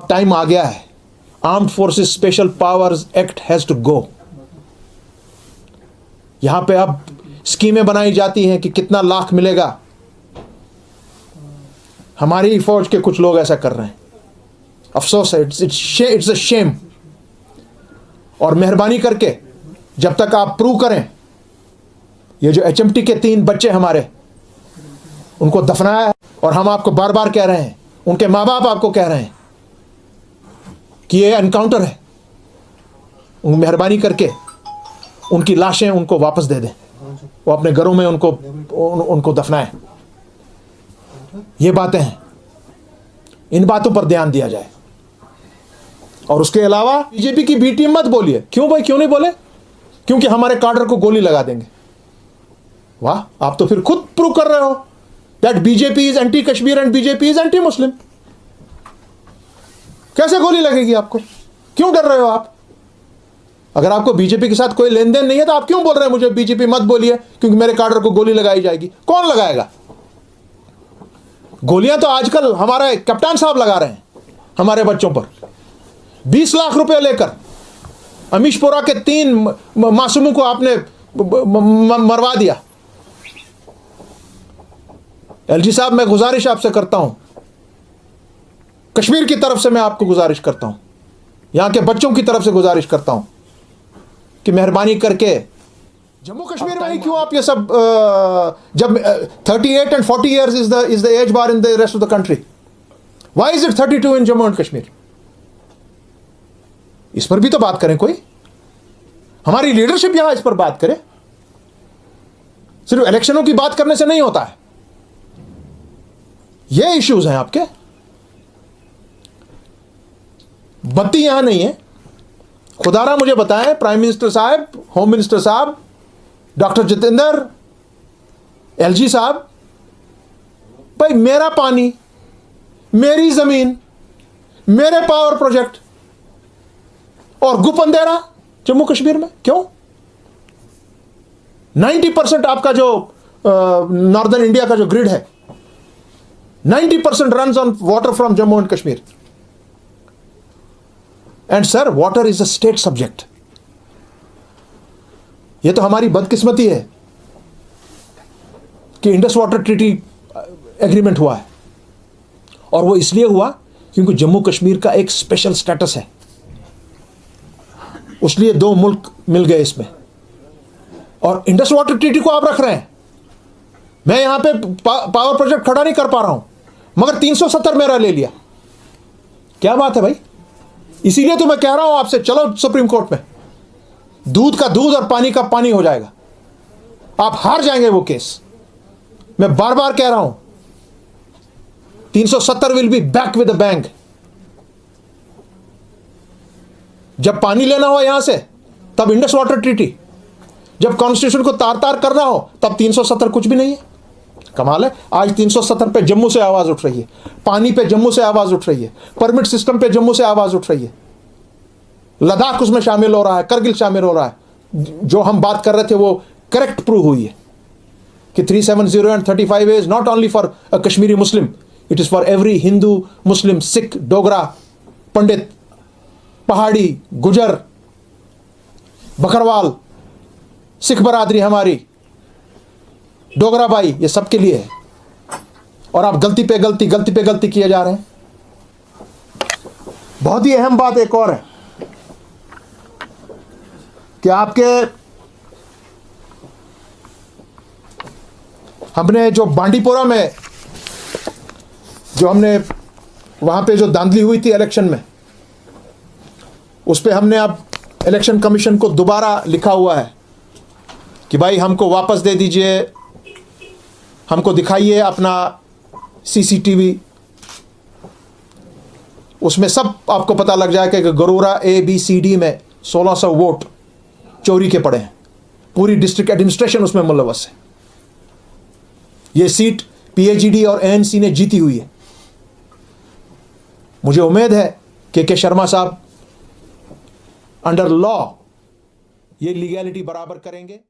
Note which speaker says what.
Speaker 1: Time आ गया है, armed forces special powers act has to go. यहां पे अब स्कीमें बनाई जाती हैं कि कितना लाख मिलेगा। हमारी फौज के कुछ लोग ऐसा कर रहे हैं, अफसोस है, इट्स अ शेम। और मेहरबानी करके जब तक आप प्रूव करें, ये जो HMT के 3 बच्चे हमारे, उनको दफनाया है, और हम आपको बार बार कह रहे हैं, उनके माँ बाप आपको कह रहे हैं कि ये एनकाउंटर है, मेहरबानी करके उनकी लाशें उनको वापस दे दें, वो अपने घरों में उनको दफनाएं। ये बातें हैं, इन बातों पर ध्यान दिया जाए। और उसके अलावा बीजेपी की बी टीम मत बोलिए। क्यों भाई, क्यों नहीं बोले? क्योंकि हमारे काडर को गोली लगा देंगे। वाह, आप तो फिर खुद प्रूव कर रहे हो that BJP is anti Kashmir and BJP is anti Muslim. कैसे गोली लगेगी आपको? क्यों डर रहे हो आप? अगर आपको बीजेपी के साथ कोई लेन देन नहीं है तो आप क्यों बोल रहे हैं मुझे बीजेपी मत बोलिए क्योंकि मेरे काडर को गोली लगाई जाएगी? कौन लगाएगा गोलियां? तो आजकल हमारे कप्तान साहब लगा रहे हैं हमारे बच्चों पर। 20 लाख रुपए लेकर अमीशपुरा के 3 मासूमों को आपने मरवा दिया। LG साहब, मैं गुजारिश आपसे करता हूं, कश्मीर की तरफ से मैं आपको गुजारिश करता हूं, यहां के बच्चों की तरफ से गुजारिश करता हूं कि मेहरबानी करके जम्मू कश्मीर में ही क्यों आप ये सब जब 38 and 40 years is the age bar in the rest of the country, why is it 32 in Jammu and Kashmir? इस पर भी तो बात करें, कोई हमारी लीडरशिप यहां इस पर बात करे। सिर्फ इलेक्शनों की बात करने से नहीं होता है, ये इश्यूज हैं आपके। बत्ती यहां नहीं है, खुदारा मुझे बताएं प्राइम मिनिस्टर साहब, होम मिनिस्टर साहब, डॉक्टर जितेंद्र, LG साहब, भाई मेरा पानी, मेरी जमीन, मेरे पावर प्रोजेक्ट और गुप अंधेरा जम्मू कश्मीर में क्यों? 90% आपका जो नॉर्दर्न इंडिया का जो ग्रिड है, 90% runs on water from Jammu and Kashmir. And sir, water is a state subject. यह तो हमारी बदकिस्मती है कि इंडस वाटर ट्रीटी एग्रीमेंट हुआ है, और वो इसलिए हुआ क्योंकि जम्मू कश्मीर का एक स्पेशल स्टेटस है, उसलिए 2 मुल्क मिल गए इसमें। और इंडस वाटर ट्रीटी को आप रख रहे हैं। मैं यहां पे पावर प्रोजेक्ट खड़ा नहीं कर पा रहा हूं, मगर 370 मेरा ले लिया। क्या बात है भाई? इसीलिए तो मैं कह रहा हूं आपसे, चलो सुप्रीम कोर्ट में, दूध का दूध और पानी का पानी हो जाएगा। आप हार जाएंगे वो केस, मैं बार बार कह रहा हूं। 370 will be back with the bank. जब पानी लेना हो यहां से तब इंडस वाटर ट्रीटी, जब कॉन्स्टिट्यूशन को तार तार करना हो तब 370 कुछ भी नहीं है। कमाल है, आज 370 पे जम्मू से आवाज उठ रही है, पानी पे जम्मू से आवाज उठ रही है, परमिट सिस्टम पे जम्मू से आवाज उठ रही है, लद्दाख उसमें शामिल हो रहा है, करगिल शामिल हो रहा है। जो हम बात कर रहे थे वो करेक्ट प्रूव हुई है कि 370 and 35 is not only for a Kashmiri Muslim, it is for every Hindu, Muslim, Sikh, Dogra, Pandit, Pahari, Gujjar, Bakarwal, Sikh बरादरी हमारी, डोगरा भाई, ये सबके लिए है। और आप गलती पे गलती किए जा रहे हैं। बहुत ही अहम बात एक और है कि हमने जो बांडीपोरा में जो हमने वहां पे जो धांधली हुई थी इलेक्शन में, उस पे हमने अब इलेक्शन कमीशन को दोबारा लिखा हुआ है कि भाई हमको वापस दे दीजिए, हमको दिखाइए अपना CCTV। उसमें सब आपको पता लग जाएगा कि गरोरा ABCD में 1600 वोट चोरी के पड़े हैं। पूरी डिस्ट्रिक्ट एडमिनिस्ट्रेशन उसमें मुलव्वस है। ये सीट PAGD और ANC ने जीती हुई है। मुझे उम्मीद है कि के शर्मा साहब अंडर लॉ ये लीगैलिटी बराबर करेंगे।